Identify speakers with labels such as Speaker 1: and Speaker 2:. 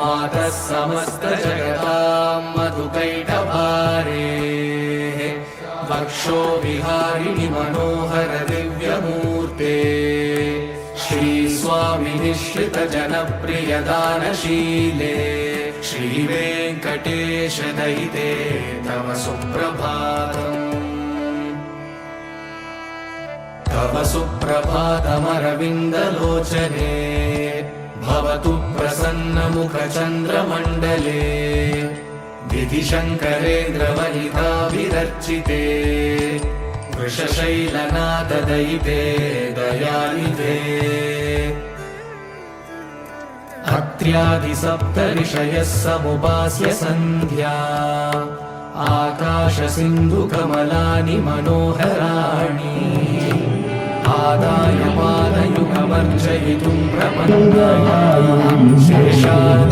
Speaker 1: मातः समस्तजगतां मधुकैटभारेः वक्षो विहारिणि मनोहर दिव्यमूर्ते श्रीस्वामि निःश्रितजनप्रियदानशीले श्रीवेङ्कटेश दयिते तव सुप्रभातम्। तव सुप्रभातमरविन्दलोचने भवतु प्रसन्नमुखचन्द्रमण्डले विधिशङ्करेन्द्रवनिताभिरर्चिते वृषशैलनाथदयिते दयानिधे अत्र्यादिसप्तऋषयः समुपास्य सन्ध्या आकाशसिन्धुकमलानि मनोहराणि आदाय पादयुगमर्चयितुं प्रपन्नाः शेषाद्रि